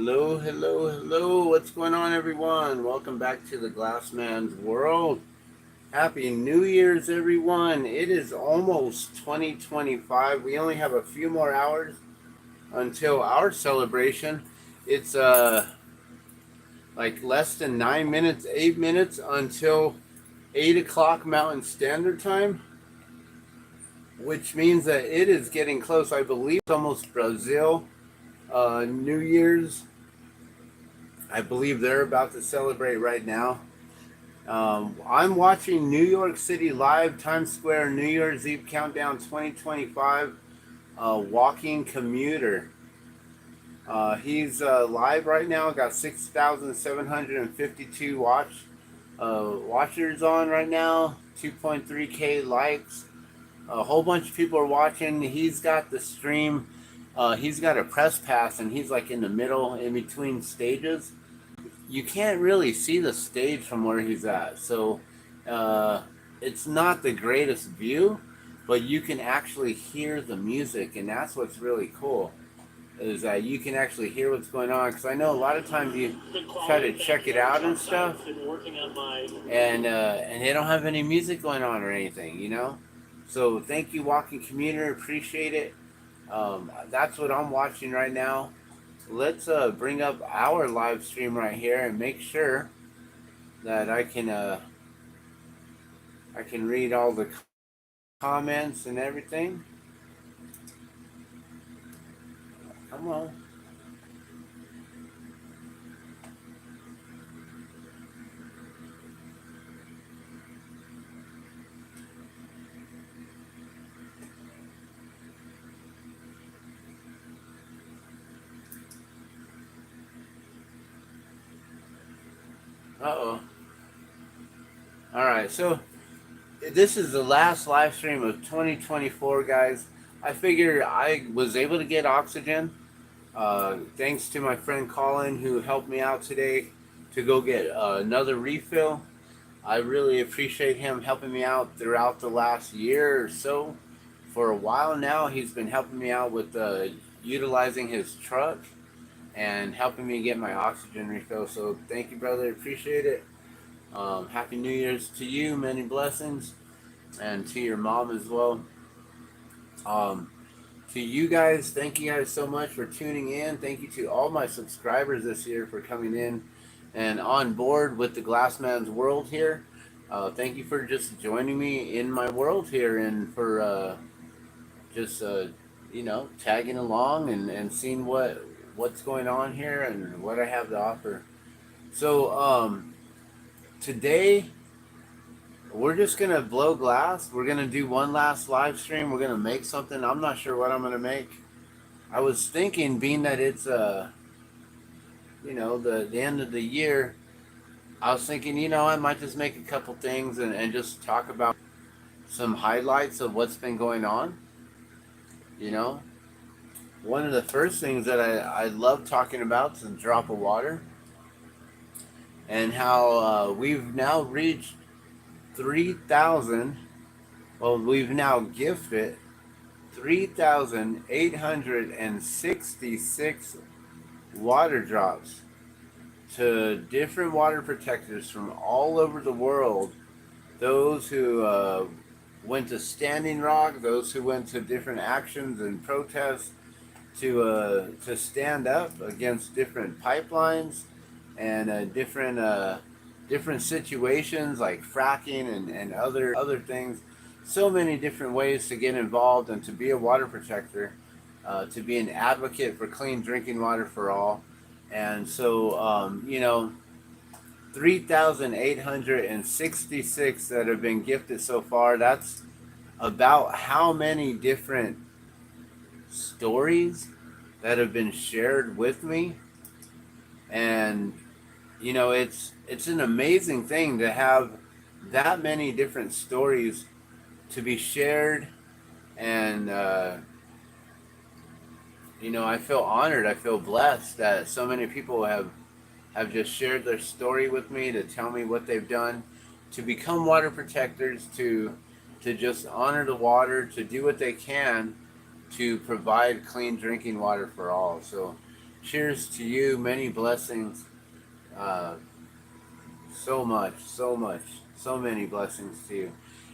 Hello, hello, hello. What's going on, everyone? Welcome back to the Glassman's world. Happy New Year's, everyone. It is almost 2025. We only have a few more hours until our celebration. It's like less than 9 minutes, 8 minutes until 8 o'clock Mountain Standard Time, which means that it is getting close. I believe it's almost Brazil New Year's. I believe they're about to celebrate right now. I'm watching New York City Live, Times Square, New Year's Eve Countdown 2025, Walking Commuter. He's live right now, got 6,752 watchers on right now, 2.3K likes. A whole bunch of people are watching. He's got the stream. He's got a press pass, and he's like in the middle, in between stages. You can't really see the stage from where he's at, so it's not the greatest view, but you can actually hear the music, and that's what's really cool, is that you can actually hear what's going on, because I know a lot of times you try to check it out and stuff, and they don't have any music going on or anything, you know? So thank you, Walking Commuter, appreciate it. That's what I'm watching right now. Let's bring up our live stream right here and make sure that I can read all the comments and everything. Come on. Uh-oh. Alright, so this is the last live stream of 2024, guys. I figure I was able to get oxygen. Thanks to my friend Colin, who helped me out today to go get another refill. I really appreciate him helping me out throughout the last year or so. For a while now, he's been helping me out with utilizing his truck and helping me get my oxygen refill. So thank you, brother. Appreciate it. Happy New Year's to you. Many blessings. And to your mom as well. To you guys, thank you guys so much for tuning in. Thank you to all my subscribers this year for coming in and on board with the Glassman's world here. Thank you for just joining me in my world here, and for just tagging along and seeing what's going on here and what I have to offer. So today we're just gonna blow glass. We're gonna do one last live stream. We're gonna make something. I'm not sure what I'm gonna make. I was thinking, being that it's the end of the year, I was thinking, I might just make a couple things and just talk about some highlights of what's been going on. One of the first things that I love talking about is a drop of water, and how we've now reached 3,000. Well, we've now gifted 3,866 water drops to different water protectors from all over the world. Those who went to Standing Rock, those who went to different actions and protests to stand up against different pipelines and different situations like fracking and other things. So many different ways to get involved and to be a water protector, to be an advocate for clean drinking water for all. And so 3,866 that have been gifted so far. That's about how many different stories that have been shared with me. And it's an amazing thing to have that many different stories to be shared. And I feel honored, I feel blessed that so many people have just shared their story with me, to tell me what they've done to become water protectors, to just honor the water, to do what they can to provide clean drinking water for all. So Cheers to you. Many blessings. Uh, so much, so much, so many blessings to you.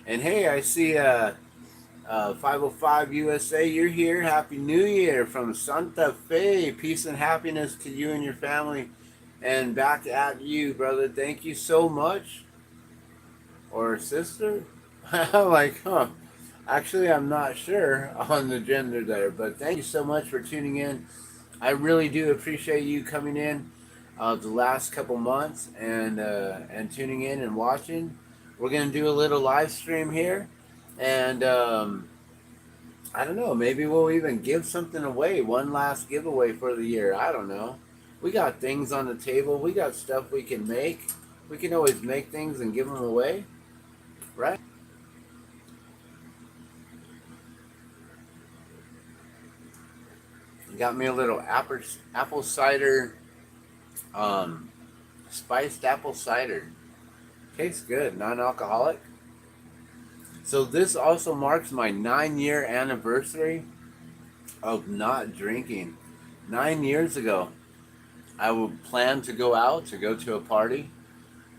And hey, I see 505 USA, you're here. Happy New Year from Santa Fe. Peace and happiness to you and your family. And back at you, brother. Thank you so much. Or sister? Like, huh. Actually, I'm not sure on the gender there, but thank you so much for tuning in. I really do appreciate you coming in the last couple months and tuning in and watching. We're gonna do a little live stream here, and I don't know. Maybe we'll even give something away. One last giveaway for the year. I don't know. We got things on the table. We got stuff we can make. We can always make things and give them away, right? Got me a little apple cider, um, spiced apple cider. Tastes good, non-alcoholic. So this also marks my 9-year anniversary of not drinking. 9 years ago, I would plan to go out to go to a party.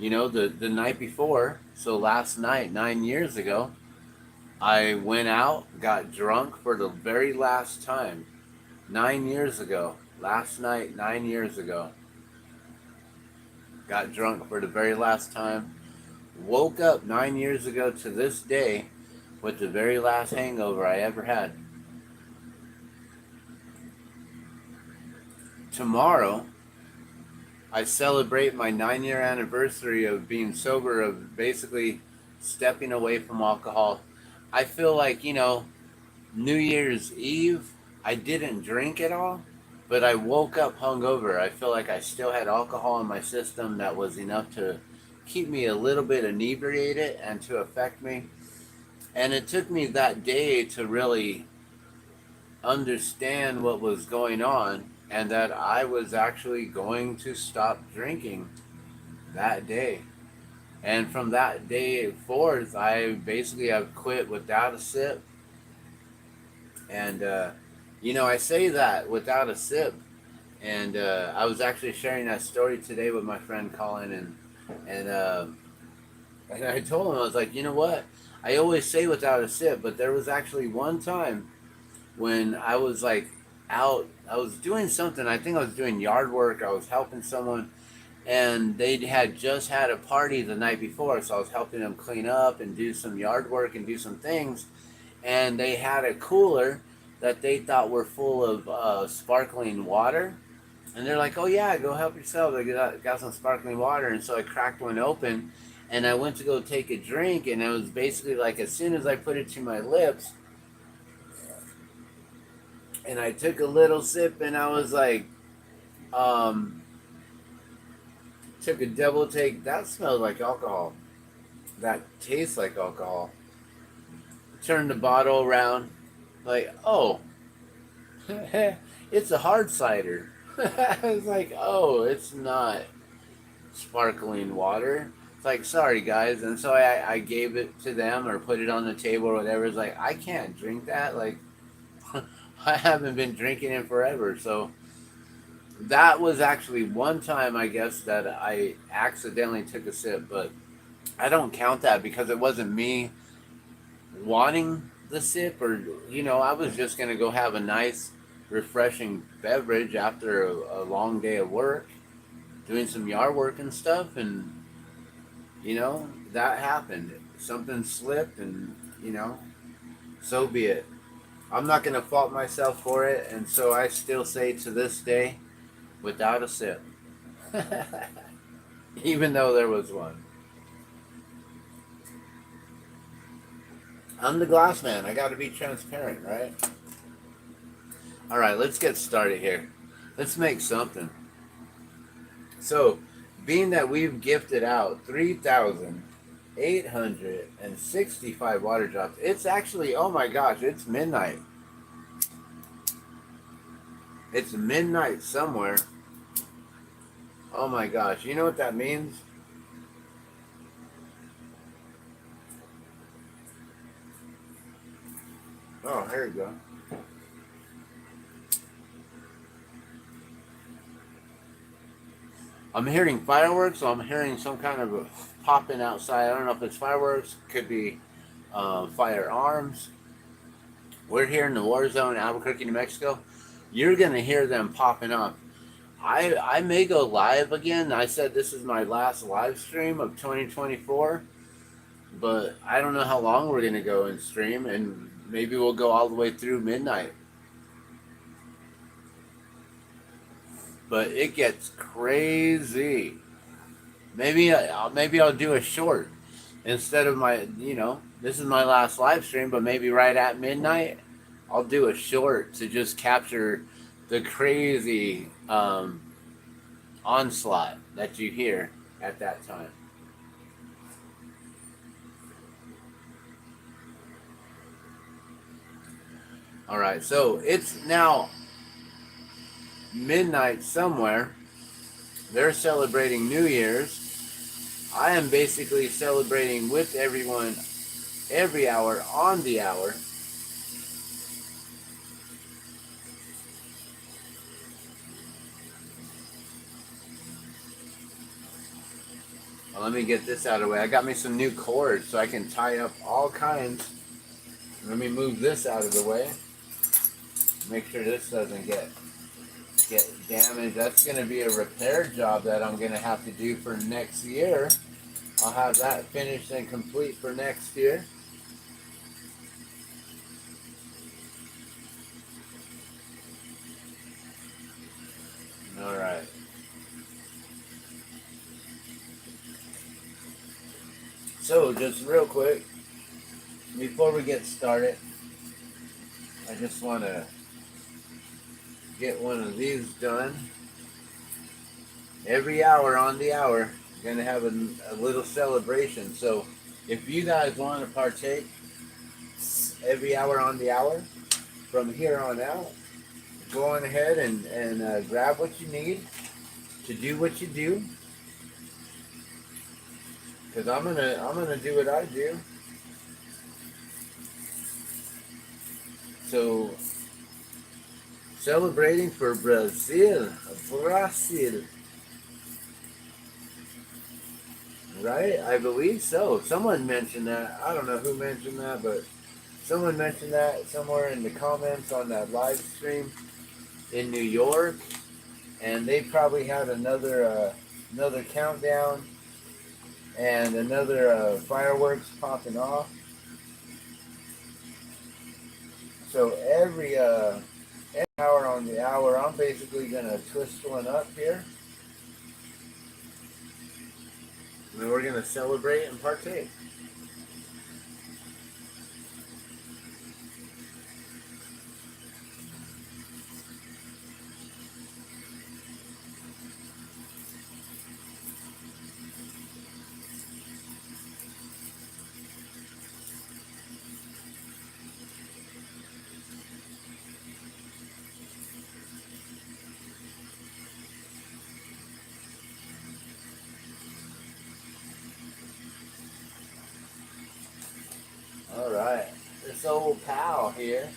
You know, the night before. So last night, 9 years ago, I went out, got drunk for the very last time. 9 years ago, last night, 9 years ago, got drunk for the very last time. Woke up 9 years ago to this day with the very last hangover I ever had. Tomorrow, I celebrate my 9-year anniversary of being sober, of basically stepping away from alcohol. I feel like, New Year's Eve, I didn't drink at all, but I woke up hungover. I feel like I still had alcohol in my system that was enough to keep me a little bit inebriated and to affect me. And it took me that day to really understand what was going on and that I was actually going to stop drinking that day. And from that day forth, I basically have quit without a sip. And, I say that without a sip. And I was actually sharing that story today with my friend Colin. And I told him, I was like, you know what? I always say without a sip, but there was actually one time when I was like out, I was doing something. I think I was doing yard work. I was helping someone, and they had just had a party the night before. So I was helping them clean up and do some yard work and do some things. And they had a cooler that they thought were full of sparkling water. And they're like, oh yeah, go help yourself. They got some sparkling water. And so I cracked one open and I went to go take a drink. And it was basically like as soon as I put it to my lips and I took a little sip and I was like, took a double take. That smells like alcohol. That tastes like alcohol. Turned the bottle around like, oh, it's a hard cider. It's like, oh, it's not sparkling water. It's like, sorry guys. And so I gave it to them or put it on the table or whatever. It's like, I can't drink that. Like, I haven't been drinking it forever. So that was actually one time, I guess, that I accidentally took a sip. But I don't count that because it wasn't me wanting the sip, or I was just gonna go have a nice refreshing beverage after a long day of work doing some yard work and stuff, and that happened. Something slipped, and so be it. I'm not gonna fault myself for it, and so I still say to this day, without a sip. Even though there was one. I'm the glass man. I got to be transparent, right? All right, let's get started here. Let's make something. So, being that we've gifted out 3,865 water drops, it's actually, oh my gosh, it's midnight. It's midnight somewhere. Oh my gosh, you know what that means? Oh, here we go. I'm hearing fireworks, so I'm hearing some kind of a popping outside. I don't know if it's fireworks, could be firearms. We're here in the war zone, Albuquerque, New Mexico. You're going to hear them popping up. I may go live again. I said this is my last live stream of 2024, but I don't know how long we're going to go and stream, and maybe we'll go all the way through midnight. But it gets crazy. Maybe I'll do a short instead of my, this is my last live stream, but maybe right at midnight I'll do a short to just capture the crazy onslaught that you hear at that time. All right, so it's now midnight somewhere. They're celebrating New Year's. I am basically celebrating with everyone every hour on the hour. Well, let me get this out of the way. I got me some new cords so I can tie up all kinds. Let me move this out of the way. Make sure this doesn't get damaged. That's going to be a repair job that I'm going to have to do for next year. I'll have that finished and complete for next year. All right. So just real quick, before we get started, I just want to get one of these done. Every hour on the hour, we're going to have a little celebration. So if you guys want to partake every hour on the hour from here on out, go on ahead and grab what you need to do what you do. Because I'm gonna do what I do. So celebrating for Brazil. Right? I believe so. Someone mentioned that. I don't know who mentioned that, but someone mentioned that somewhere in the comments on that live stream in New York. And they probably had another countdown and another fireworks popping off. So every hour on the hour, I'm basically going to twist one up here. And we're going to celebrate and partake. All right, this old pal here.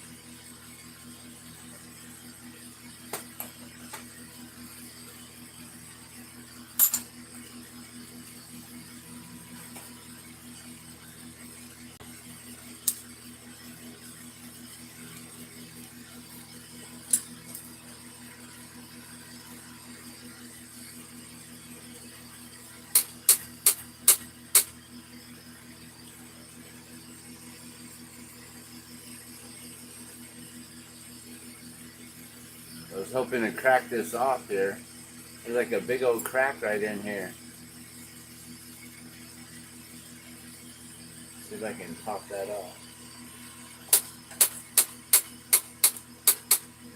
I was hoping to crack this off here. There's like a big old crack right in here. See if I can pop that off.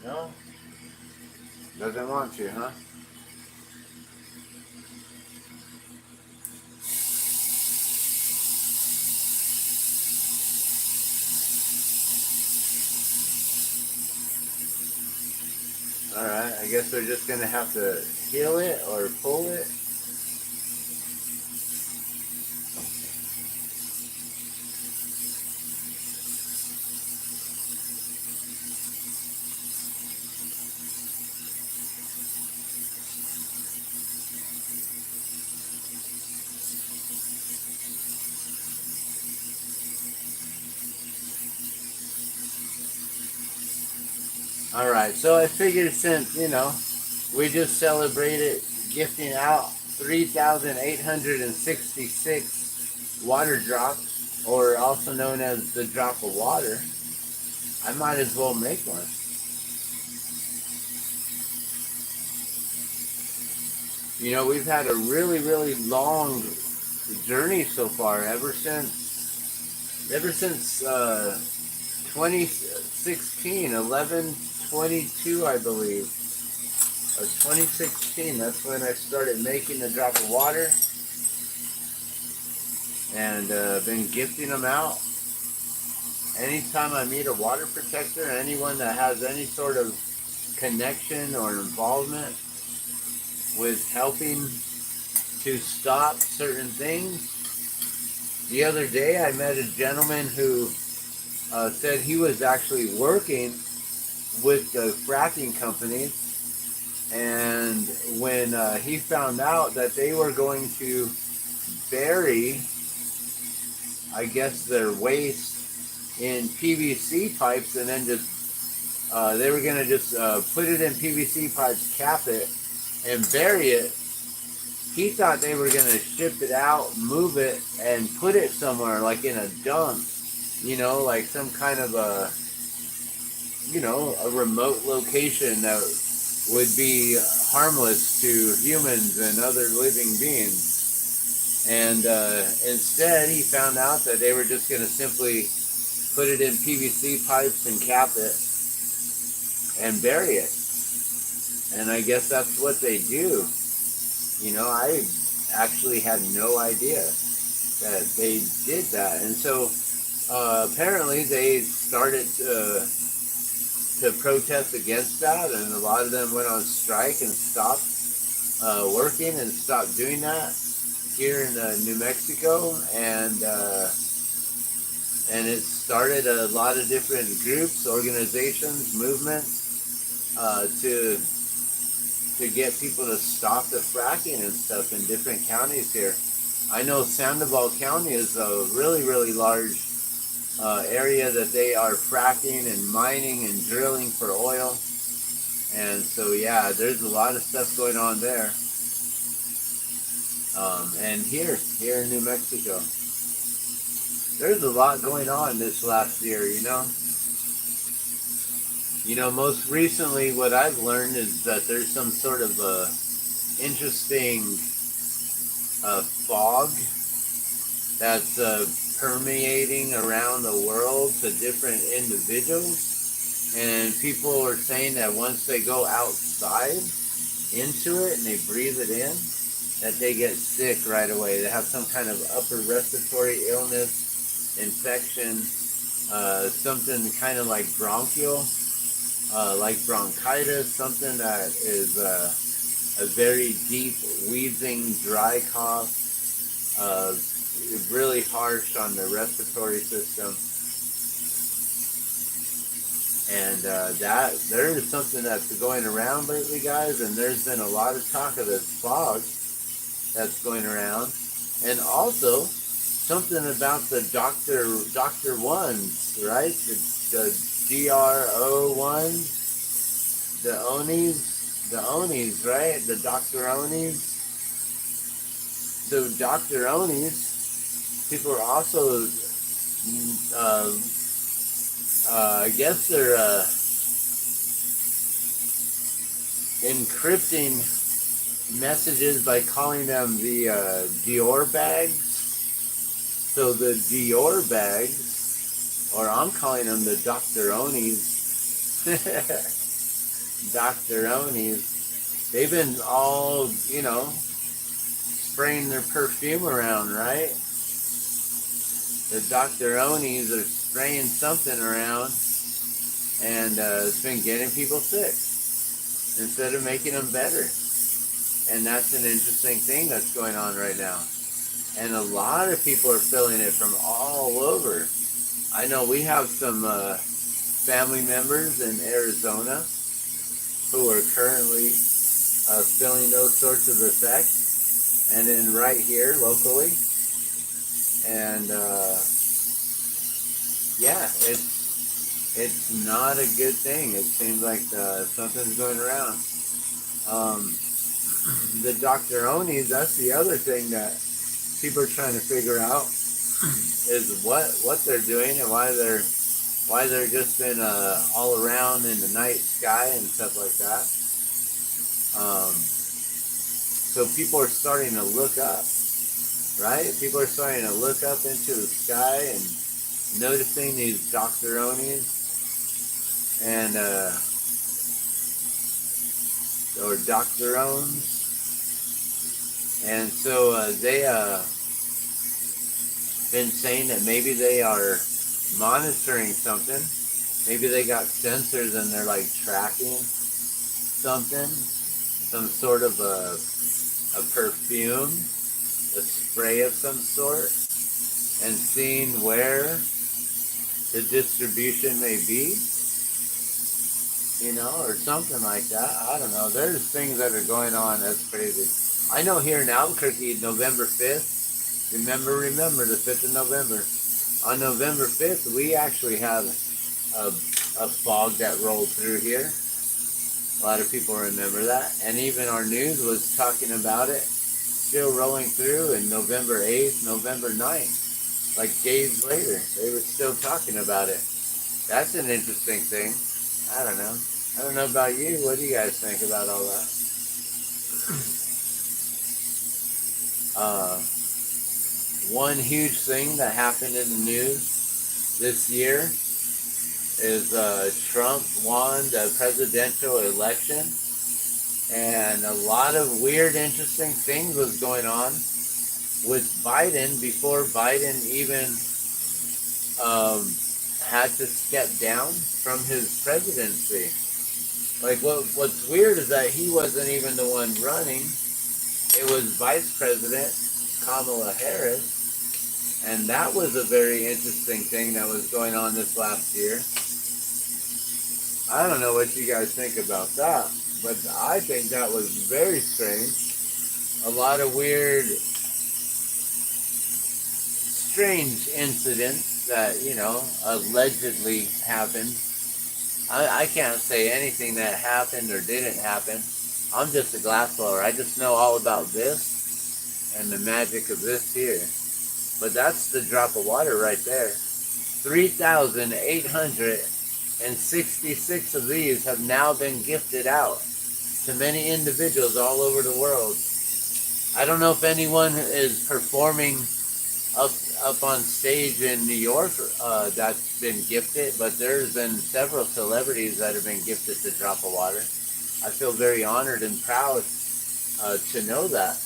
No? Doesn't want to, huh? Alright, I guess we're just going to have to heel it or pull it. All right, so I figured since, we just celebrated gifting out 3,866 water drops, or also known as the drop of water, I might as well make one. We've had a really, really long journey so far, ever since 2016, 11/22, I believe, of 2016. That's when I started making the drop of water, and been gifting them out. Anytime I meet a water protector, anyone that has any sort of connection or involvement with helping to stop certain things. The other day I met a gentleman who said he was actually working with the fracking companies, and when he found out that they were going to bury, I guess, their waste in PVC pipes, and then just they were going to just put it in PVC pipes, cap it, and bury it. He thought they were going to ship it out, move it, and put it somewhere, like in a dump, like some kind of a remote location that would be harmless to humans and other living beings. And instead, he found out that they were just going to simply put it in PVC pipes and cap it and bury it. And I guess that's what they do. I actually had no idea that they did that. And so apparently they started to protest against that, and a lot of them went on strike and stopped working and stopped doing that here in New Mexico. And it started a lot of different groups, organizations, movements to get people to stop the fracking and stuff in different counties here. I know Sandoval County is a really, really large area that they are fracking and mining and drilling for oil. And so, yeah, there's a lot of stuff going on there. And here in New Mexico, there's a lot going on this last year, most recently what I've learned is that there's some sort of interesting fog that's permeating around the world to different individuals. And people are saying that once they go outside into it and they breathe it in, that they get sick right away. They have some kind of upper respiratory illness, infection, something kind of like bronchial, like bronchitis, something that is a very deep wheezing, dry cough, really harsh on the respiratory system. And there is something that's going around lately, guys, and there's been a lot of talk of this fog that's going around. And also something about the Dr. Ones, right? The GRO ones, the Onis, right? The Dr. Onis. So Dr. Onis, people are also, I guess they're encrypting messages by calling them the Dior bags. So the Dior bags, or I'm calling them the Dr. Onis. Dr. Onis. They've been all, spraying their perfume around, right? The Dr. Onis are spraying something around, and it's been getting people sick instead of making them better. And that's an interesting thing that's going on right now. And a lot of people are feeling it from all over. I know we have some family members in Arizona who are currently feeling those sorts of effects. And then right here locally. And yeah, it's not a good thing. It seems like something's going around. Um, the Doctor-Onis, that's the other thing that people are trying to figure out is what they're doing and why they're just been all around in the night sky and stuff like that. So people are starting to look up, right? People are starting to look up into the sky and noticing these Doctor-Onis and or Doctor-Ons. And so they been saying that maybe they are monitoring something. Maybe they got sensors and they're like tracking something, some sort of a perfume, a spray of some sort, and seeing where the distribution may be, you know, or something like that. I don't know. There's things that are going on that's crazy. I know here in Albuquerque, November 5th, remember the 5th of November. On November 5th, we actually have a fog that rolled through here. A lot of people remember that. And even our news was talking about it, still rolling through, and November 8th, November 9th. Like days later, they were still talking about it. That's an interesting thing. I don't know. I don't know about you. What do you guys think about all that? One huge thing that happened in the news this year is Trump won the presidential election, and a lot of weird, interesting things was going on with Biden before Biden even had to step down from his presidency. Like what's weird is that he wasn't even the one running. It was Vice President Kamala Harris. And that was a very interesting thing that was going on this last year. I don't know what you guys think about that, but I think that was very strange. A lot of weird, strange incidents that, you know, allegedly happened. I can't say anything that happened or didn't happen. I'm just a glass blower. I just know all about this and the magic of this here. But that's the drop of water right there. 3,866 of these have now been gifted out to many individuals all over the world. I don't know if anyone is performing up on stage in New York that's been gifted, but there's been several celebrities that have been gifted the drop of water. I feel very honored and proud to know that.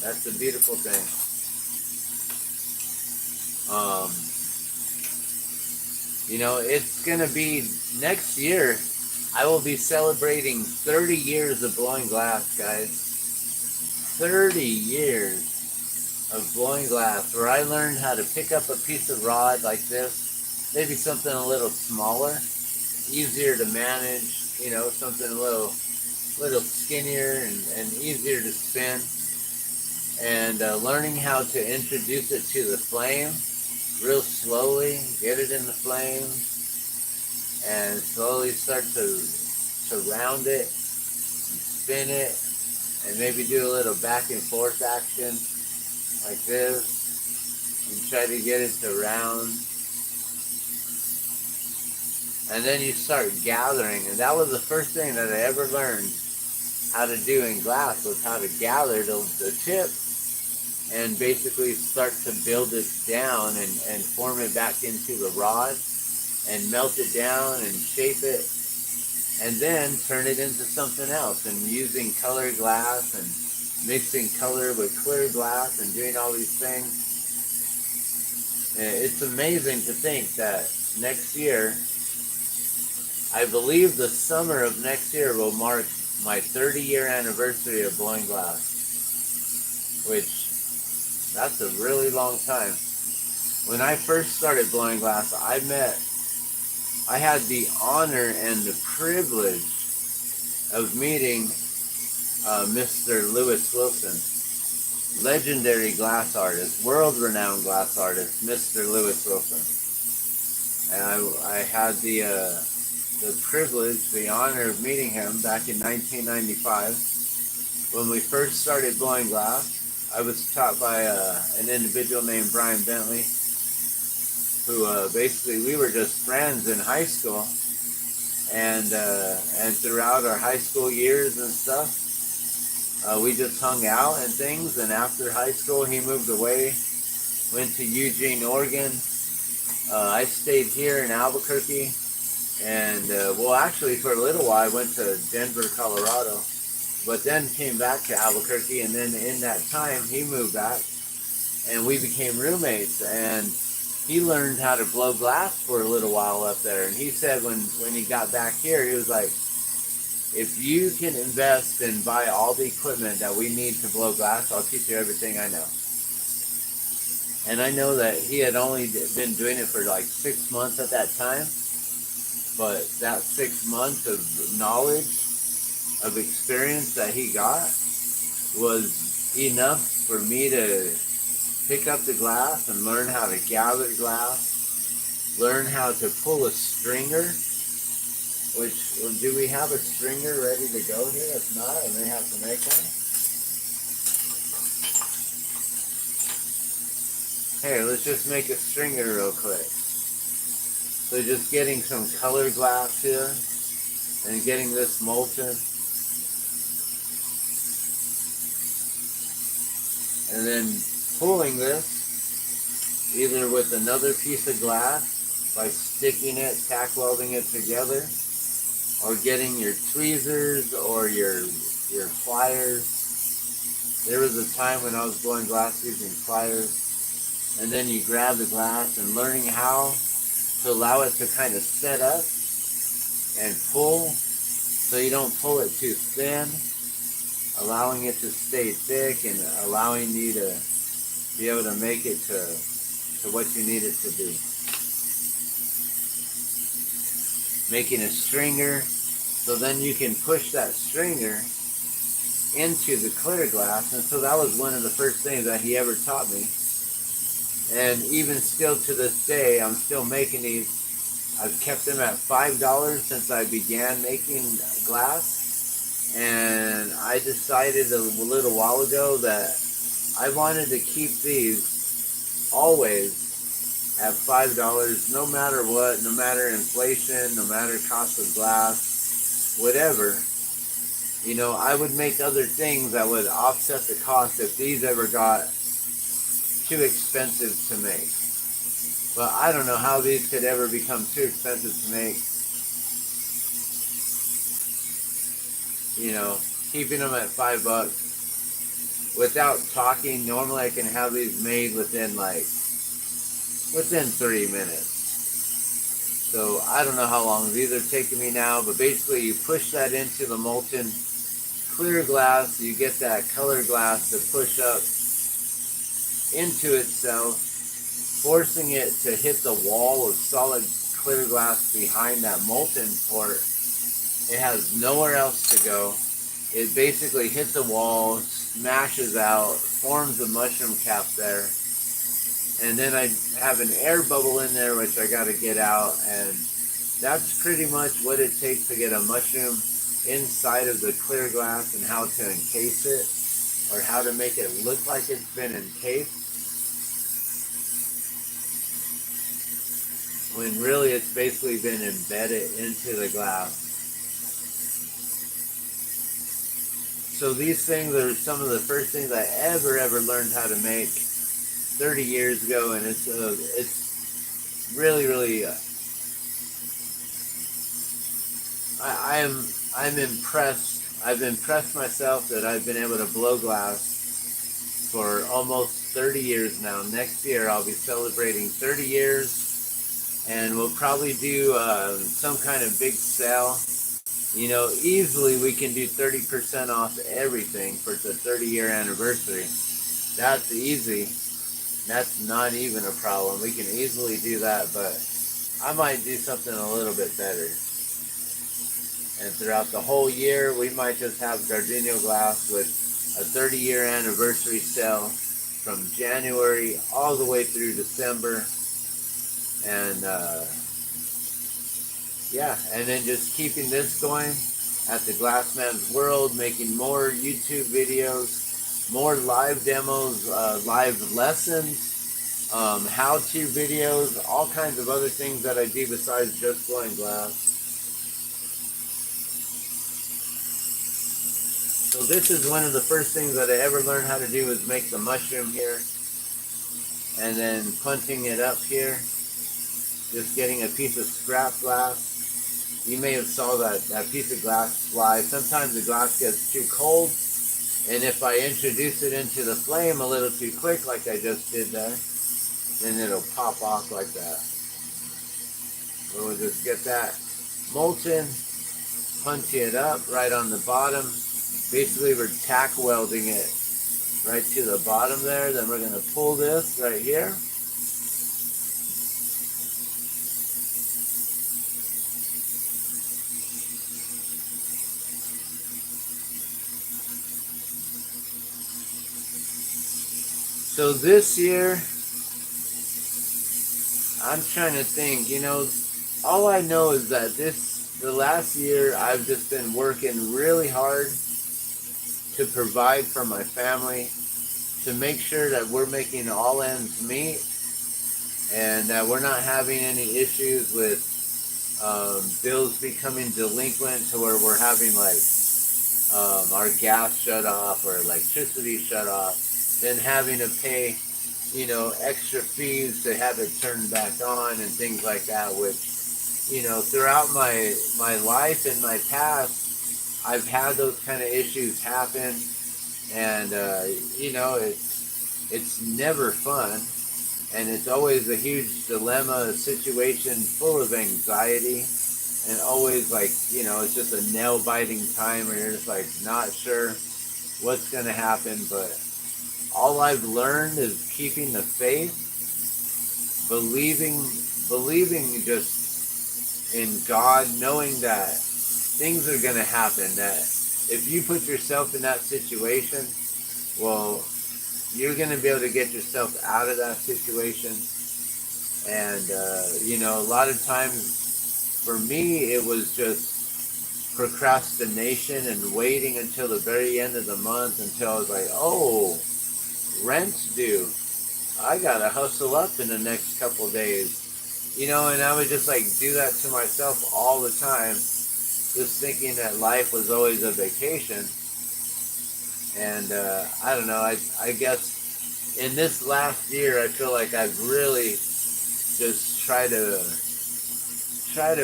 That's a beautiful thing. You know, it's going to be next year. I will be celebrating 30 years of blowing glass, guys. 30 years of blowing glass, where I learned how to pick up a piece of rod like this, maybe something a little smaller, easier to manage, you know, something a little skinnier and easier to spin, and learning how to introduce it to the flame real slowly, get it in the flame, and slowly start to round it, and spin it, and maybe do a little back and forth action like this, and try to get it to round. And then you start gathering, and that was the first thing that I ever learned how to do in glass, was how to gather the tip and basically start to build it down and form it back into the rod and melt it down and shape it, and then turn it into something else, and using colored glass and mixing color with clear glass and doing all these things. It's amazing to think that next year, I believe the summer of next year will mark my 30-year anniversary of blowing glass, which that's a really long time. When I first started blowing glass, I had the honor and the privilege of meeting Mr. Lewis Wilson, legendary glass artist, world-renowned glass artist, Mr. Lewis Wilson. And I had the privilege, the honor of meeting him back in 1995 when we first started blowing glass. I was taught by an individual named Brian Bentley, who basically we were just friends in high school, and throughout our high school years and stuff, we just hung out and things. And after high school, he moved away, went to Eugene, Oregon. I stayed here in Albuquerque, and well, actually, for a little while, I went to Denver, Colorado, but then came back to Albuquerque. And then in that time, he moved back, and we became roommates. And he learned how to blow glass for a little while up there. And he said when he got back here, he was like, if you can invest and buy all the equipment that we need to blow glass, I'll teach you everything I know. And I know that he had only been doing it for like 6 months at that time, but that 6 months of knowledge, of experience that he got was enough for me to pick up the glass and learn how to gather glass, learn how to pull a stringer, which, do we have a stringer ready to go here? If not, I may have to make one. Hey, let's just make a stringer real quick. So just getting some colored glass here and getting this molten. And then pulling this either with another piece of glass by sticking it, tack welding it together, or getting your tweezers or your pliers. There was a time when I was blowing glass using pliers. And then you grab the glass and learning how to allow it to kind of set up and pull so you don't pull it too thin, allowing it to stay thick and allowing you to be able to make it to what you need it to be. Making a stringer, so then you can push that stringer into the clear glass. And so that was one of the first things that he ever taught me. And even still to this day, I'm still making these. I've kept them at $5 since I began making glass. And I decided a little while ago that I wanted to keep these always at $5, no matter what, no matter inflation, no matter cost of glass, whatever. You know, I would make other things that would offset the cost if these ever got too expensive to make. But I don't know how these could ever become too expensive to make. You know, keeping them at $5 without talking. Normally I can have these made within 3 minutes. So I don't know how long these are taking me now, but basically you push that into the molten clear glass, you get that color glass to push up into itself, forcing it to hit the wall of solid clear glass behind that molten port. It has nowhere else to go. It basically hits the wall, smashes out, forms a mushroom cap there. And then I have an air bubble in there, which I got to get out. And that's pretty much what it takes to get a mushroom inside of the clear glass and how to encase it, or how to make it look like it's been encased, when really it's basically been embedded into the glass. So these things are some of the first things I ever learned how to make 30 years ago, and it's really I'm impressed. I've impressed myself that I've been able to blow glass for almost 30 years now. Next year I'll be celebrating 30 years, and we'll probably do some kind of big sale. You know, easily we can do 30% off everything for the 30-year anniversary. That's easy. That's not even a problem. We can easily do that, but I might do something a little bit better. And throughout the whole year, we might just have Gardenia Glass with a 30-year anniversary sale from January all the way through December. And yeah, and then just keeping this going at the Glassman's World, making more YouTube videos, more live demos, live lessons, how-to videos, all kinds of other things that I do besides just blowing glass. So this is one of the first things that I ever learned how to do, is make the mushroom here, and then punching it up here, just getting a piece of scrap glass. You may have saw that piece of glass fly. Sometimes the glass gets too cold, and if I introduce it into the flame a little too quick, like I just did there, then it'll pop off like that. We'll just get that molten, punch it up right on the bottom. Basically, we're tack welding it right to the bottom there. Then we're going to pull this right here. So this year, I'm trying to think, you know, all I know is that the last year, I've just been working really hard to provide for my family, to make sure that we're making all ends meet, and that we're not having any issues with bills becoming delinquent to where we're having like our gas shut off or electricity shut off, then having to pay, you know, extra fees to have it turned back on and things like that, which, you know, throughout my life and my past, I've had those kind of issues happen, and you know, it's never fun, and it's always a huge dilemma, a situation full of anxiety, and always like, you know, it's just a nail-biting time where you're just like not sure what's going to happen. But all I've learned is keeping the faith, believing just in God, knowing that things are going to happen, that if you put yourself in that situation, well, you're going to be able to get yourself out of that situation. And, you know, a lot of times for me, it was just procrastination and waiting until the very end of the month until I was like, oh, rent's due. I got to hustle up in the next couple of days. You know, and I would just like do that to myself all the time, just thinking that life was always a vacation. And I don't know, I guess in this last year, I feel like I've really just tried to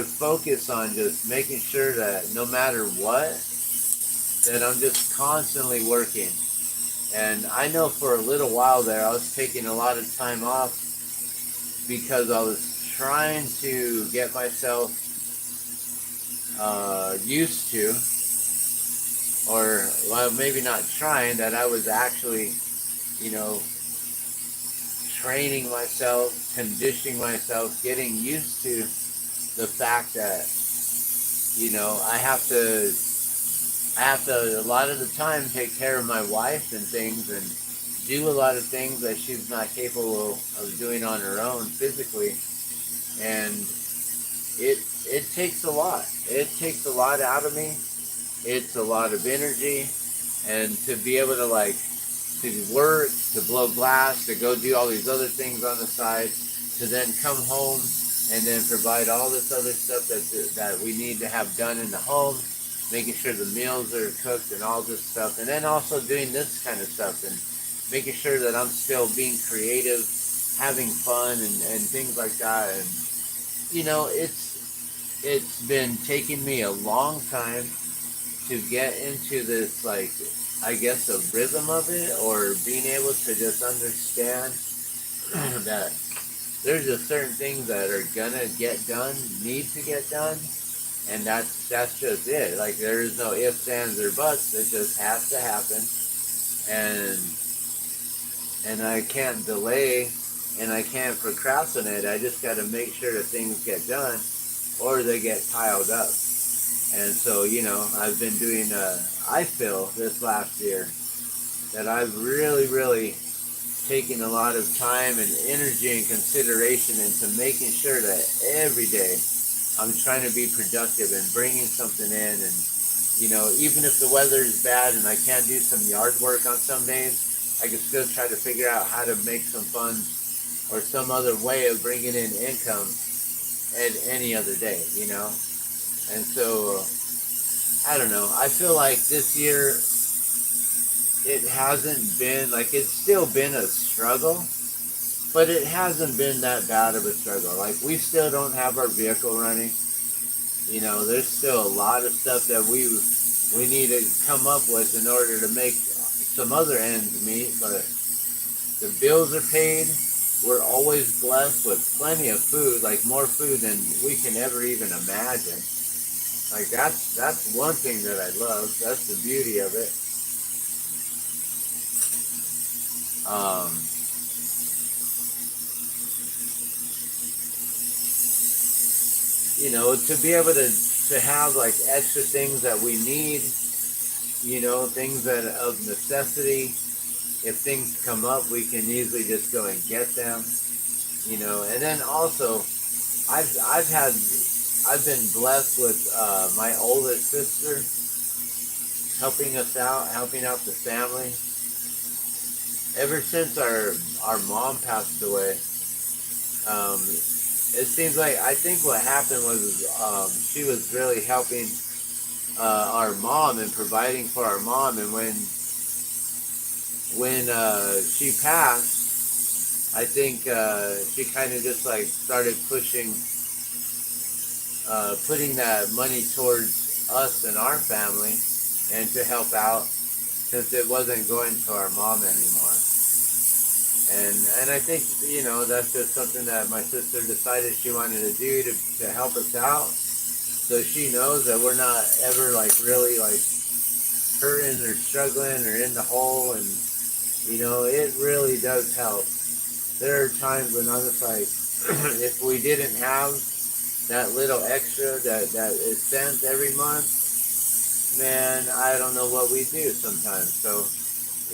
focus on just making sure that no matter what, that I'm just constantly working. And I know for a little while there, I was taking a lot of time off because I was trying to get myself used to, or well, maybe not trying, that I was actually, you know, training myself, conditioning myself, getting used to the fact that, you know, I have to a lot of the time take care of my wife and things, and do a lot of things that she's not capable of doing on her own physically. And it takes a lot. It takes a lot out of me. It's a lot of energy, and to be able to like to work, to blow glass, to go do all these other things on the side, to then come home and then provide all this other stuff that we need to have done in the home, making sure the meals are cooked and all this stuff, and then also doing this kind of stuff and making sure that I'm still being creative, having fun and things like that. And you know, it's been taking me a long time to get into this, like, I guess, a rhythm of it, or being able to just understand that there's just certain things that are gonna get done, need to get done, and that's just it. Like, there is no ifs, ands, or buts. It just has to happen, and I can't delay, and I can't procrastinate. I just got to make sure that things get done, or they get piled up. And so, you know, I've been doing, I feel this last year that I've really taken a lot of time and energy and consideration into making sure that every day I'm trying to be productive and bringing something in. And, you know, even if the weather is bad and I can't do some yard work on some days, I can still try to figure out how to make some funds or some other way of bringing in income at any other day, you know? And so, I don't know. I feel like this year it hasn't been, like, it's still been a struggle, but it hasn't been that bad of a struggle. Like, we still don't have our vehicle running. You know, there's still a lot of stuff that we need to come up with in order to make some other ends meet, but the bills are paid. We're always blessed with plenty of food, like more food than we can ever even imagine. Like that's one thing that I love. That's the beauty of it. Um, you know, to be able to have like extra things that we need, you know, things that of necessity. If things come up, we can easily just go and get them, you know. And then also, I've been blessed with my oldest sister helping us out, helping out the family. Ever since our mom passed away, it seems like I think what happened was she was really helping our mom and providing for our mom. And when she passed, I think she kind of just like started putting that money towards us and our family, and to help out since it wasn't going to our mom anymore. And I think, you know, that's just something that my sister decided she wanted to do to help us out, so she knows that we're not ever like really like hurting or struggling or in the hole. And you know, it really does help. There are times when I'm just like, if we didn't have that little extra that is sent every month, man, I don't know what we do sometimes. So,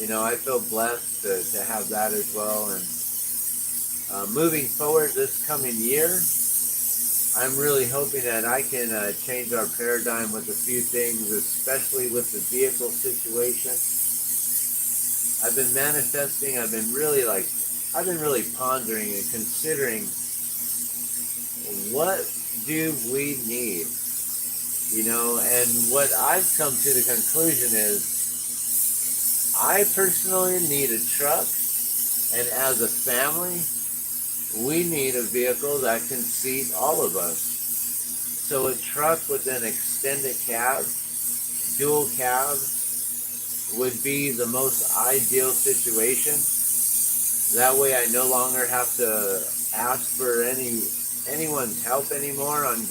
you know, I feel blessed to have that as well. And moving forward this coming year, I'm really hoping that I can change our paradigm with a few things, especially with the vehicle situation. I've been manifesting. I've been really pondering and considering, what do we need? You know, and what I've come to the conclusion is I personally need a truck, and as a family, we need a vehicle that can seat all of us. So a truck with an extended cab, dual cab, would be the most ideal situation. That way I no longer have to ask for anyone's help anymore on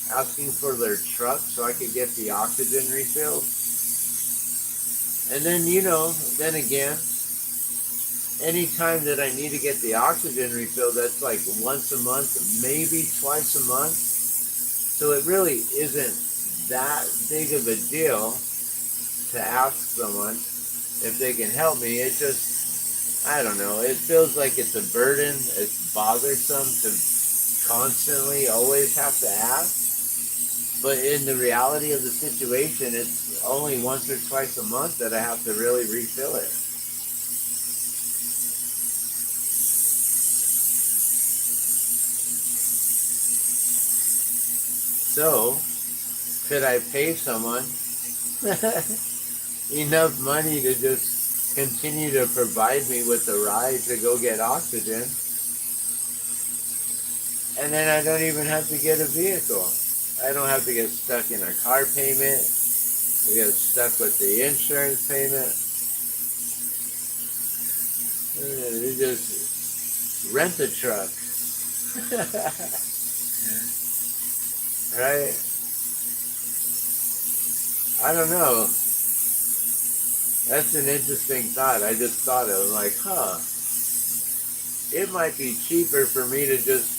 asking for their truck, so I could get the oxygen refilled. And then, you know, then again, anytime that I need to get the oxygen refilled, that's like once a month, maybe twice a month. So it really isn't that big of a deal to ask someone if they can help me. It just, I don't know, it feels like it's a burden. It's bothersome to constantly always have to ask. But in the reality of the situation, it's only once or twice a month that I have to really refill it. So, could I pay someone enough money to just continue to provide me with the ride to go get oxygen, and then I don't even have to get a vehicle? I don't have to get stuck in a car payment. I get stuck with the insurance payment. You just rent a truck. Right? I don't know. That's an interesting thought. I just thought of, like, it might be cheaper for me to just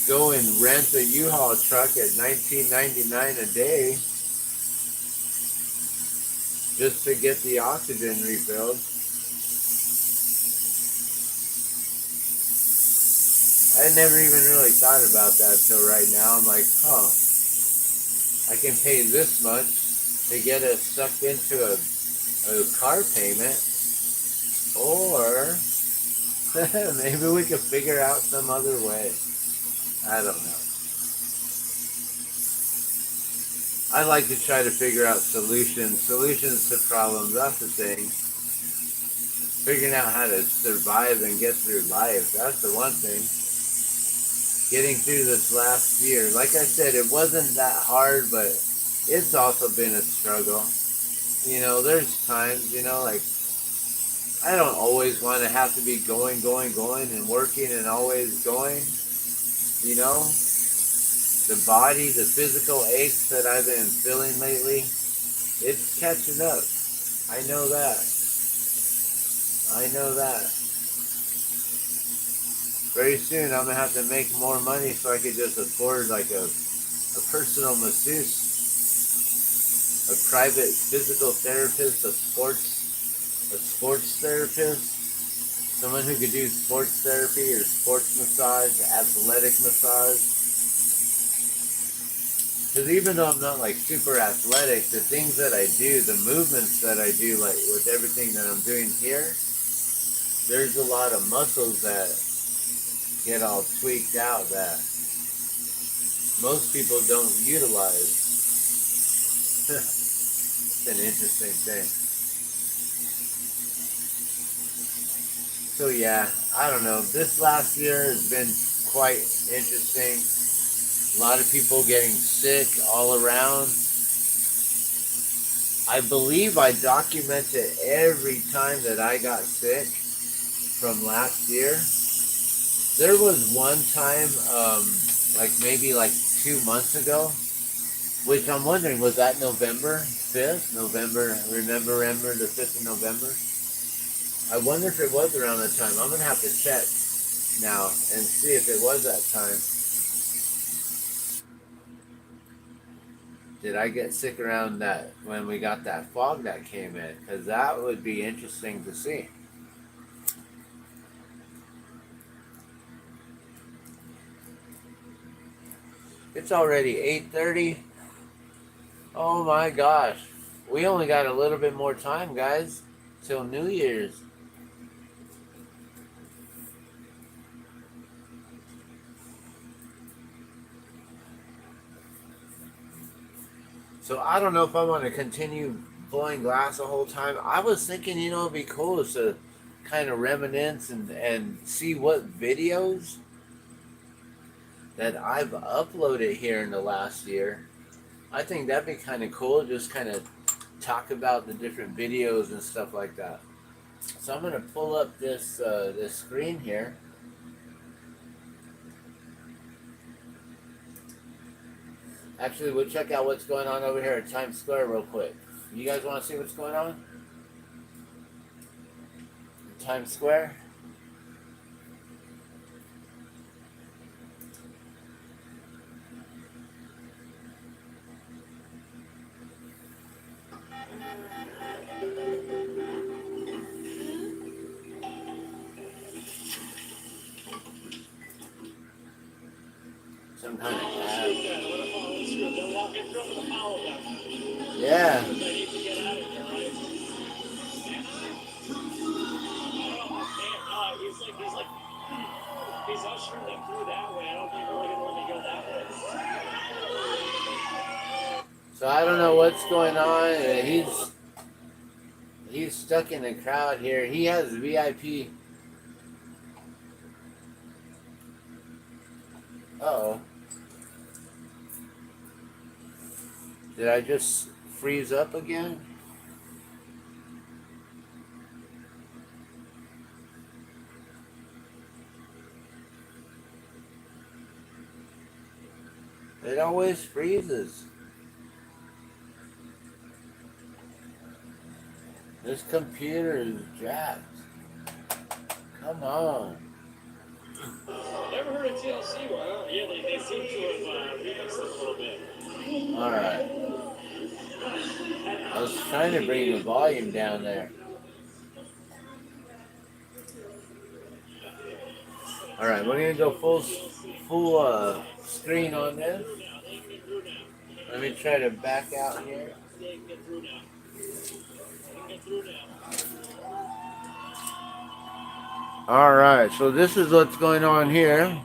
go and rent a U-Haul truck at $19.99 a day just to get the oxygen refilled. I never even really thought about that till right now. I'm like, huh, I can pay this much to get us sucked into a car payment, or maybe we could figure out some other way. I don't know. I like to try to figure out solutions to problems. That's the thing. Figuring out how to survive and get through life. That's the one thing. Getting through this last year. Like I said, it wasn't that hard, but it's also been a struggle. You know, there's times, you know, like I don't always want to have to be going and working and always going. You know, the body, the physical aches that I've been feeling lately, it's catching up. I know that. I know that. Very soon I'm going to have to make more money so I could just afford like a personal masseuse, a private physical therapist, a sports therapist, someone who could do sports therapy or sports massage, athletic massage. Because even though I'm not like super athletic, the things that I do, the movements that I do, like with everything that I'm doing here, there's a lot of muscles that get all tweaked out that most people don't utilize. It's an interesting thing. So yeah, I don't know. This last year has been quite interesting. A lot of people getting sick all around. I believe I documented every time that I got sick from last year. There was one time, like maybe like 2 months ago, which I'm wondering, was that November 5th? Remember the 5th of November? I wonder if it was around that time. I'm going to have to check now and see if it was that time. Did I get sick around that when we got that fog that came in? Because that would be interesting to see. It's already 8:30. Oh my gosh. We only got a little bit more time, guys, till New Year's. So I don't know if I want to continue blowing glass the whole time. I was thinking, you know, it'd be cool to kind of reminisce and see what videos that I've uploaded here in the last year. I think that'd be kind of cool, just kind of talk about the different videos and stuff like that. So I'm going to pull up this screen here. Actually, we'll check out what's going on over here at Times Square real quick. You guys want to see what's going on? Times Square? Some kind of ad. Yeah. He's ushering them through that way. I don't think we're really going to let me go that way. So I don't know what's going on. He's stuck in the crowd here. He has VIP. Uh-oh. Did I just freeze up again? It always freezes. This computer is jacked. Come on. Never heard of TLC, huh? Yeah, they seem to have remixed it a little bit. Alright. I was trying to bring the volume down there. All right, we're gonna go full screen on this. Let me try to back out here. All right, so this is what's going on here.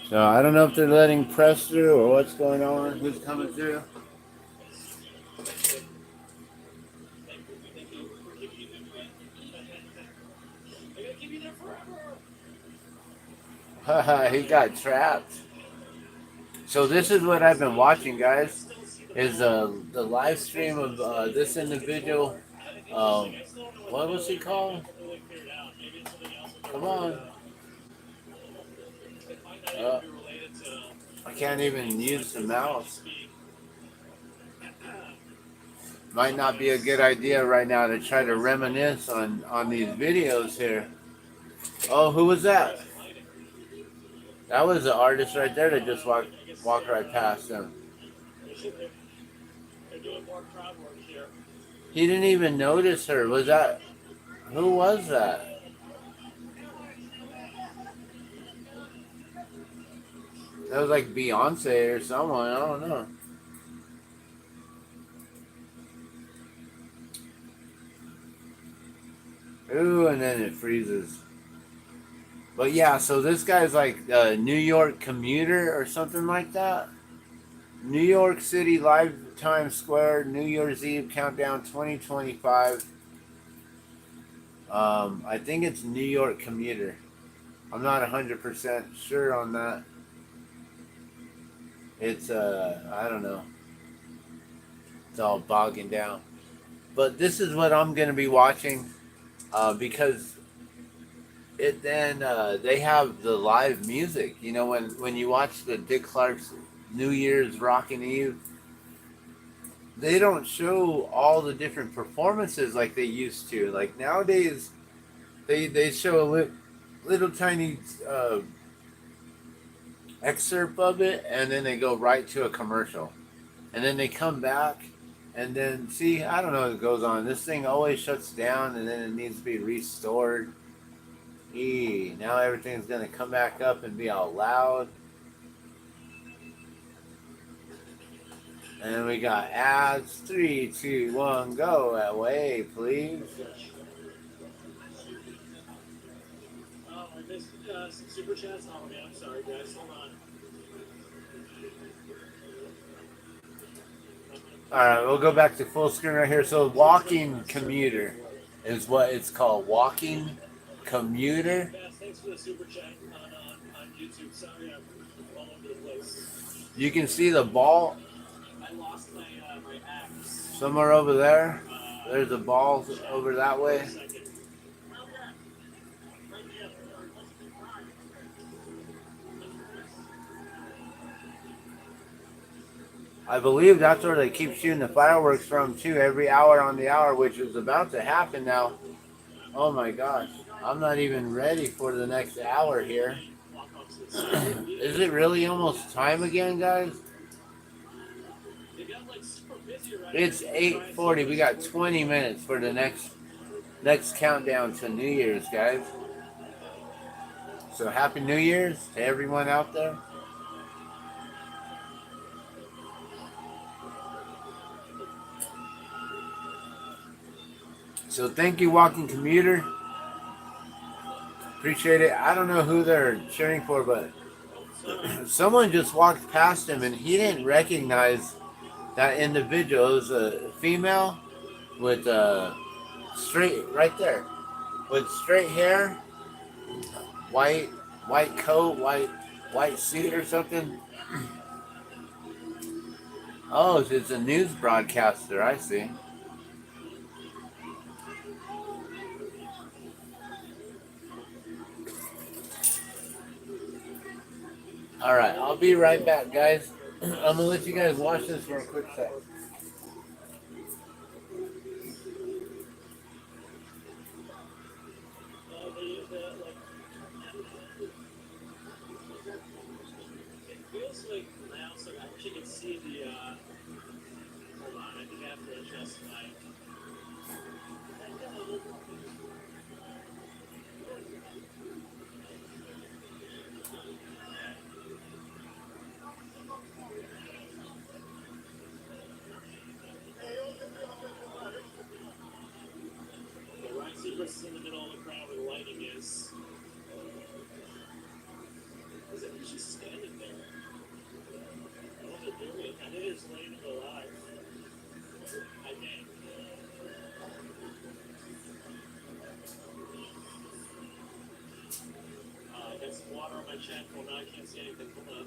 So I don't know if they're letting press through or what's going on, who's coming through. Haha, he got trapped. So this is what I've been watching, guys, is the live stream of this individual. What was he called? Come on. I can't even use the mouse. Might not be a good idea right now to try to reminisce on these videos here. Oh, who was that? That was the artist right there that just walked right past him. He didn't even notice her. Was that... Who was that? That was like Beyonce or someone. I don't know. Ooh, and then it freezes. But yeah, so this guy's like New York commuter or something like that. New York City Live Times Square, New Year's Eve Countdown 2025. I think it's New York commuter. I'm not 100% sure on that. It's, I don't know. It's all bogging down. But this is what I'm going to be watching because they have the live music. You know, when you watch the Dick Clark's New Year's Rockin' Eve, they don't show all the different performances like they used to. Like nowadays, they show a little tiny excerpt of it, and then they go right to a commercial, and then they come back, and then see, I don't know what goes on. This thing always shuts down, and then it needs to be restored. Now everything's gonna come back up and be all loud. And we got ads. 3, 2, 1, go away, please. Oh, I missed some super chats. Oh, man, I'm sorry, guys. Hold on. All right, we'll go back to full screen right here. So, walking commuter is what it's called. Walking commuter. Thanks for the super chat on YouTube. Sorry, I'm all over the place. You can see the ball. I lost my axe. Somewhere over there. There's a ball over that way. I believe that's where they keep shooting the fireworks from too, every hour on the hour, which is about to happen now. Oh my gosh, I'm not even ready for the next hour here. Is it really almost time again, guys? It's 8:40. We got 20 minutes for the next countdown to New Year's, guys. So happy New Year's to everyone out there. So thank you, Walking Commuter. Appreciate it. I don't know who they're cheering for, but someone just walked past him and he didn't recognize that individual. It was a female with straight, right there, with straight hair, white coat, white suit or something. Oh, it's a news broadcaster. I see. All right, I'll be right back, guys. I'm gonna let you guys watch this for a quick sec. like, I also, I wish I could see the, hold on, I think I have to adjust my, the Ryan Seacrest in the middle of the crowd where the lighting is. Is it just standing there? What are they doing? And it is late to go live. I think. I got some water on my chat phone. Now I can't see anything. Hold on.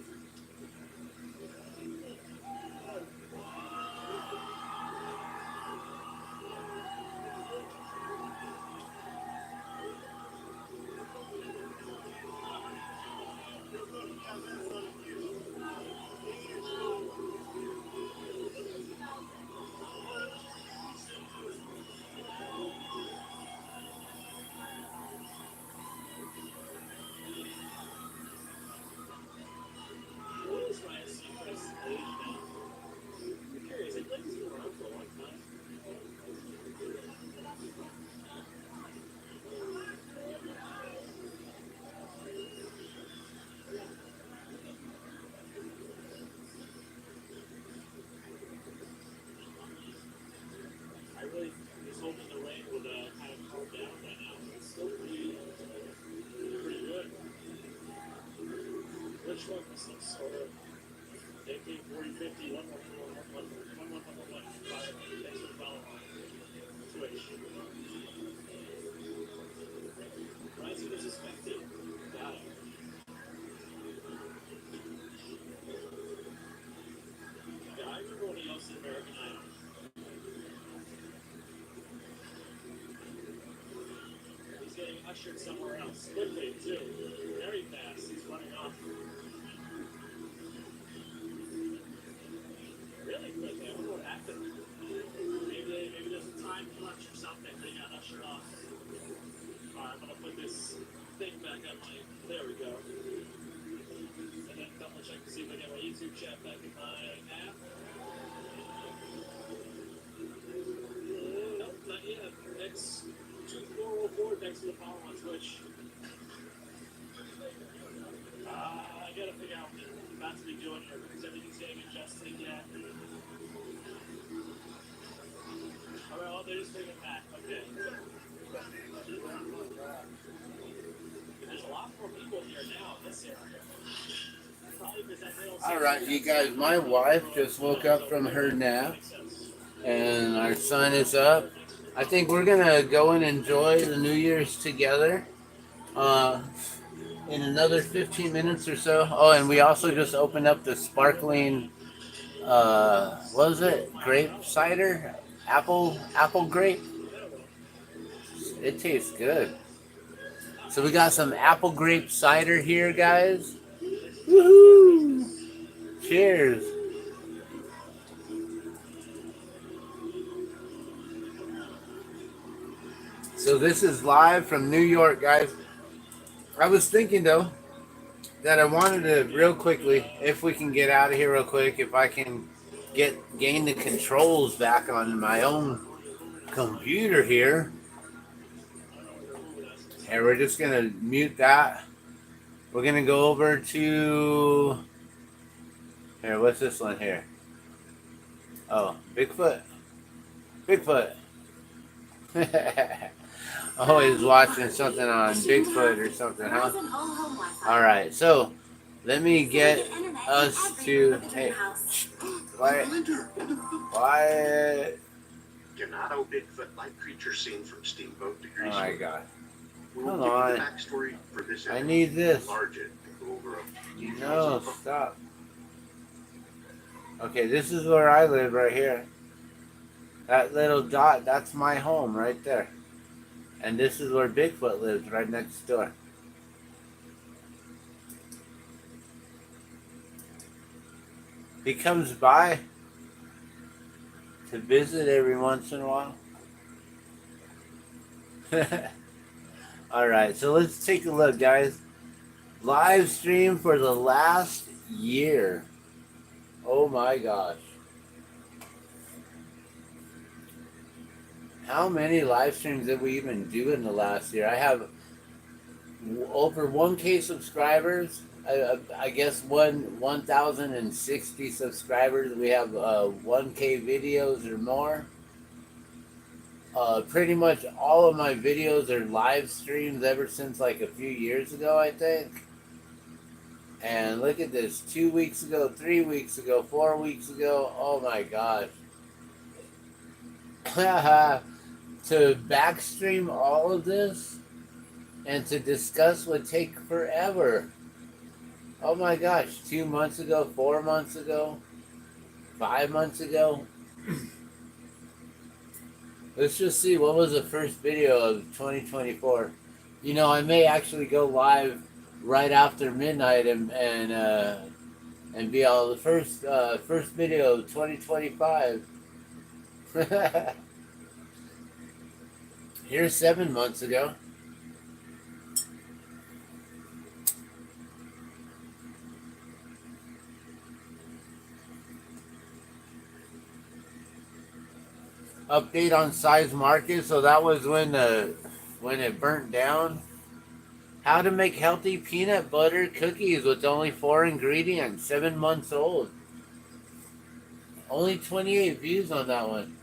What is Ryan Seacrest's age now? I'm curious. I feel like he's been around for a long time. I really was hoping the rain would kind of calm down by now. It's still pretty good. Which one was some sort of AK 4050 111 Thanks for the follow on Twitch. Rising is suspected. Got it. Yeah, I remember when he hosted American Idol. He's getting ushered somewhere else. Quickly, too. Very fast. He's running off. Really quickly. I wonder what happened. Maybe there's a time clutch or something. They got ushered off. Alright, I'm gonna put this thing back on my. There we go. And then double check to see if I get my YouTube chat back in my app. Nope, not yet. It's 2404. Thanks for the follow on Twitch. I gotta figure out what I'm about to be doing here because everything's getting adjusted again. Alright, well, they're just taking it back. Okay. There's a lot more people here now in this area. Probably because that middle All right, you guys, my wife just woke up from her nap, and our son is up. I think we're going to go and enjoy the New Year's together in another 15 minutes or so. Oh, and we also just opened up the sparkling, what was it? Grape cider? Apple grape? It tastes good. So we got some apple grape cider here, guys. Woohoo! Cheers. So this is live from New York, guys. I was thinking, though, that I wanted to real quickly, if we can get out of here real quick, if I can gain the controls back on my own computer here. And we're just going to mute that. We're going to go over to... Here, what's this one here? Oh, Bigfoot. Always watching something on Bigfoot or something, huh? Alright, so let me get us to... Hey, quiet. Quiet. Ganado Bigfoot-like creature seen from Steamboat to Oh Grease. my god. We'll Come give on. you the backstory for this I need this. enlarge it and go over a few No, thousand- stop. Okay, this is where I live right here. That little dot, that's my home right there. And this is where Bigfoot lives, right next door. He comes by to visit every once in a while. Alright, so let's take a look, guys. Live stream for the last year. Oh my gosh. How many live streams did we even do in the last year? I have over 1K subscribers. I guess 1,060 subscribers. We have 1K videos or more. Pretty much all of my videos are live streams ever since like a few years ago, I think. And look at this, 2 weeks ago, 3 weeks ago, 4 weeks ago. Oh my gosh. To backstream all of this and to discuss would take forever. Oh my gosh, 2 months ago, 4 months ago, 5 months ago. Let's just see, what was the first video of 2024? You know, I may actually go live right after midnight and be all the first video of 2025. Here's 7 months ago. Update on size market. So that was when it burnt down. How to make healthy peanut butter cookies with only 4 ingredients. 7 months old. Only 28 views on that one.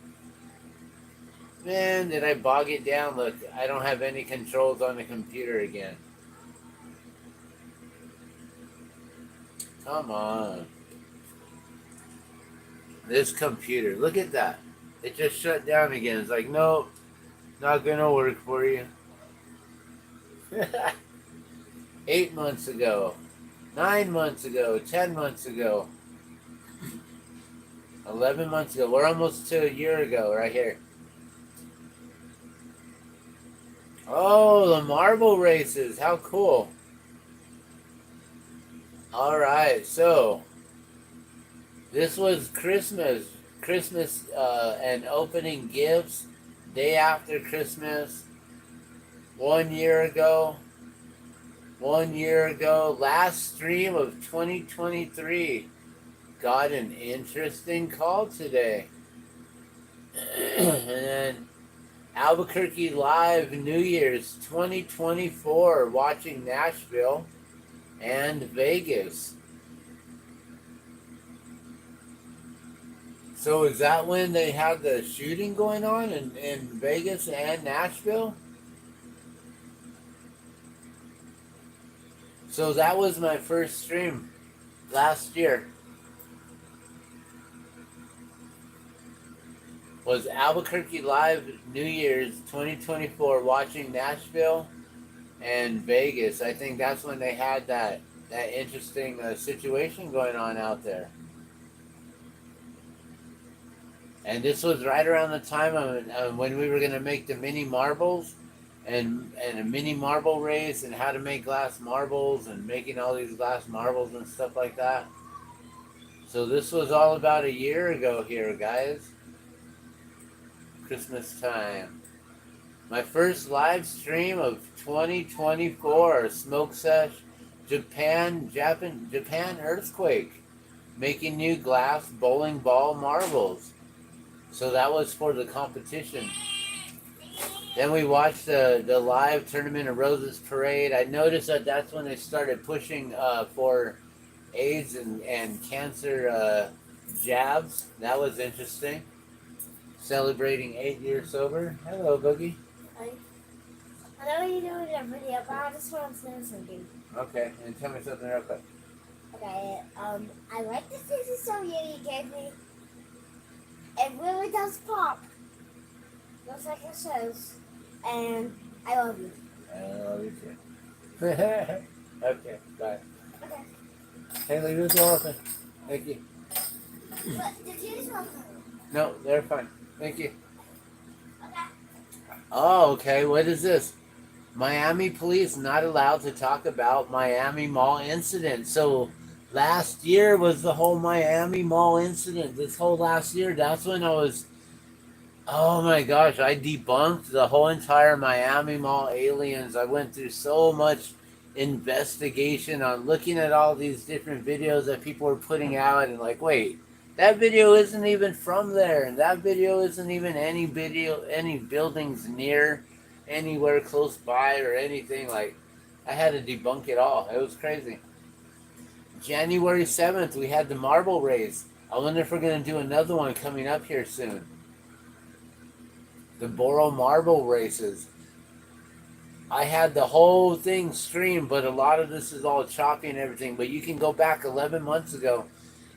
Man, did I bog it down? Look, I don't have any controls on the computer again. Come on. This computer. Look at that. It just shut down again. It's like, nope, not gonna work for you. 8 months ago, 9 months ago, 10 months ago, 11 months ago. We're almost to a year ago right here. Oh, the marble races. How cool. All right, so this was Christmas and opening gifts day after Christmas 1 year ago. 1 year ago, last stream of 2023. Got an interesting call today. And then Albuquerque Live New Year's 2024, watching Nashville and Vegas. So is that when they had the shooting going on in Vegas and Nashville? So that was my first stream last year. Was Albuquerque Live New Year's 2024, watching Nashville and Vegas. I think that's when they had that interesting situation going on out there. And this was right around the time of when we were going to make the mini marbles and a mini marble race and how to make glass marbles and making all these glass marbles and stuff like that. So this was all about a year ago here, guys. Christmas time. My first live stream of 2024, Smoke Sesh, Japan earthquake, making new glass bowling ball marbles. So that was for the competition. Then we watched the live Tournament of Roses parade. I noticed that that's when they started pushing for AIDS and cancer jabs. That was interesting. Celebrating 8 years sober. Hello, Boogie. Hi. I know you're doing a video, but I just want to say something. Okay, and tell me something real quick. Okay, I like the Disney song you gave me. It really does pop. Just like it shows. And I love you. I love you too. Okay, bye. Okay. Hey, leave this door open. Thank you. But the TV's not coming. No, they're fine. Thank you. Okay. Oh, okay. What is this? Miami police not allowed to talk about Miami Mall incident. So last year was the whole Miami Mall incident. This whole last year, that's when I was, oh my gosh, I debunked the whole entire Miami Mall aliens. I went through so much investigation on looking at all these different videos that people are putting out, and like, wait, that video isn't even from there, and that video isn't even any buildings near anywhere close by or anything. Like, I had to debunk it all. It was crazy. January 7th, we had the marble race. I wonder if we're going to do another one coming up here soon. The Borough Marble races. I had the whole thing streamed, but a lot of this is all choppy and everything. But you can go back 11 months ago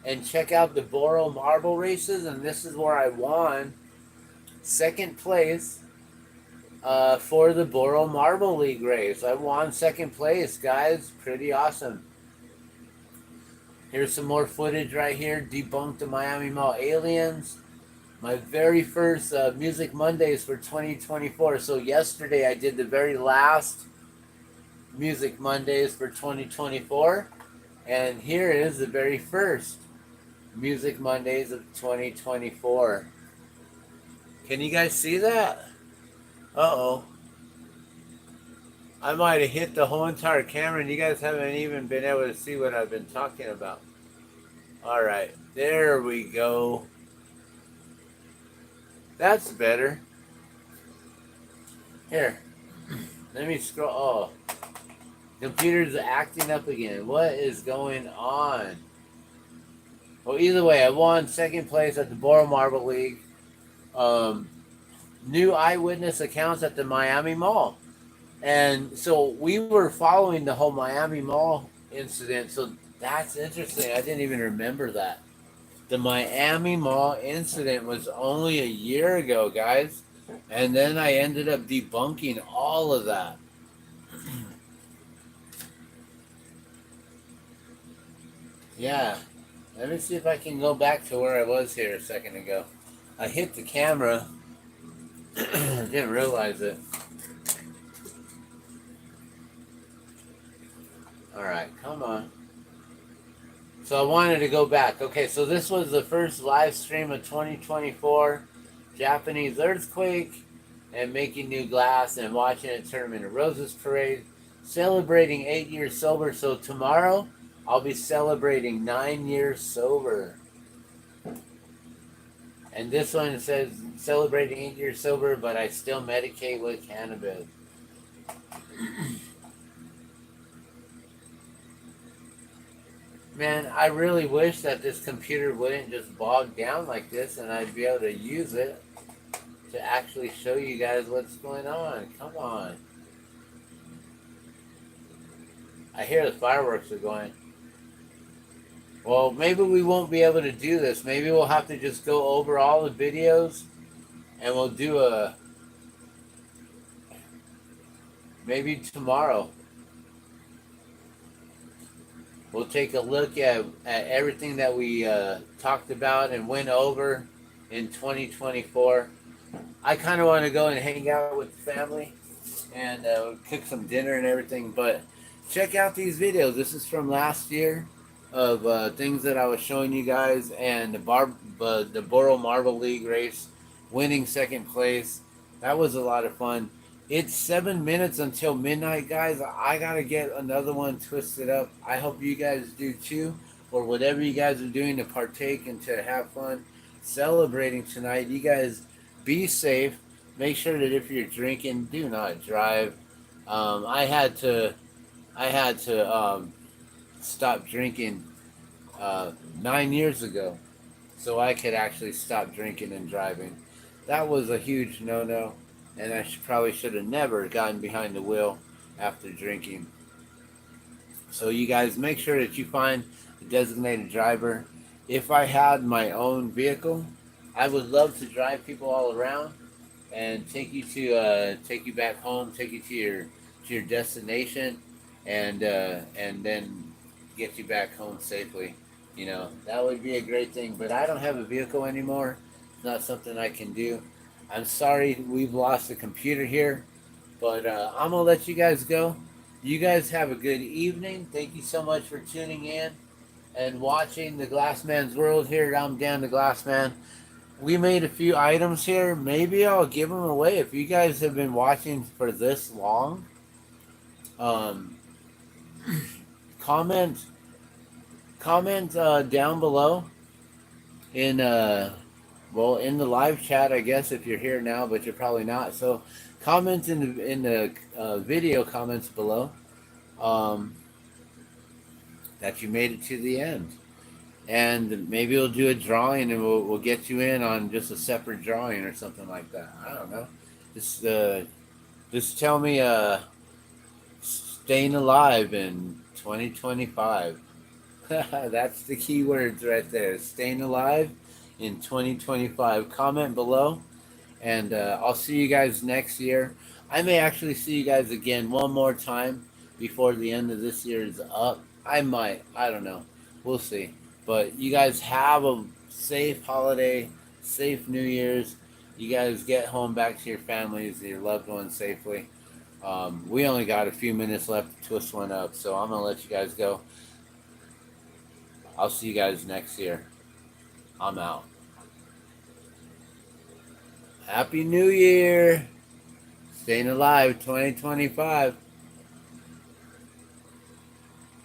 and check out the Borough Marble races, and this is where I won second place for the Borough Marble League race. I won second place, guys. Pretty awesome. Here's some more footage right here. Debunked the Miami Mall aliens. My very first Music Mondays for 2024. So yesterday I did the very last Music Mondays for 2024. And here is the very first Music Mondays of 2024. Can you guys see that? Uh-oh. I might have hit the whole entire camera and you guys haven't even been able to see what I've been talking about. Alright, there we go. That's better. Here. Let me scroll. Oh. Computer's acting up again. What is going on? Well, either way, I won second place at the Borough Marble League. New eyewitness accounts at the Miami Mall. And so we were following the whole Miami Mall incident. So that's interesting. I didn't even remember that. The Miami Mall incident was only a year ago, guys. And then I ended up debunking all of that. Yeah. Let me see if I can go back to where I was here a second ago. I hit the camera. Didn't realize it. Alright, come on. So I wanted to go back. Okay, so this was the first live stream of 2024. Japanese earthquake and making new glass and watching a Tournament of Roses parade. Celebrating 8 years sober. So tomorrow I'll be celebrating 9 years sober. And this one says celebrating 8 years sober, but I still medicate with cannabis. Man, I really wish that this computer wouldn't just bog down like this and I'd be able to use it to actually show you guys what's going on. Come on. I hear the fireworks are going. Well, maybe we won't be able to do this. Maybe we'll have to just go over all the videos and we'll do maybe tomorrow. We'll take a look at everything that we talked about and went over in 2024. I kind of want to go and hang out with the family and cook some dinner and everything. But check out these videos. This is from last year of things that I was showing you guys. And the Borough Marble League race, winning second place. That was a lot of fun. It's 7 minutes until midnight, guys. I got to get another one twisted up. I hope you guys do too, or whatever you guys are doing to partake and to have fun celebrating tonight. You guys be safe. Make sure that if you're drinking, do not drive. I had to stop drinking 9 years ago so I could actually stop drinking and driving. That was a huge no-no. And I probably should have never gotten behind the wheel after drinking. So you guys make sure that you find a designated driver. If I had my own vehicle, I would love to drive people all around and take you back home, take you to your destination, and then get you back home safely. You know, that would be a great thing. But I don't have a vehicle anymore. It's not something I can do. I'm sorry we've lost the computer here, but I'm going to let you guys go. You guys have a good evening. Thank you so much for tuning in and watching the Glassman's World here. I'm Dan the Glassman. We made a few items here. Maybe I'll give them away if you guys have been watching for this long. comment down below in in the live chat, I guess, if you're here now, but you're probably not. So comment in the video comments below that you made it to the end, and maybe we'll do a drawing and we'll get you in on just a separate drawing or something like that. I don't know. Just tell me staying alive in 2025. That's the key words right there. Staying alive in 2025. Comment below, and I'll see you guys next year. I may actually see you guys again one more time before the end of this year is up. I might. I don't know. We'll see. But you guys have a safe holiday, safe New Year's. You guys get home back to your families, your loved ones safely. We only got a few minutes left to twist one up, so I'm going to let you guys go. I'll see you guys next year. I'm out. Happy New Year! Staying alive 2025.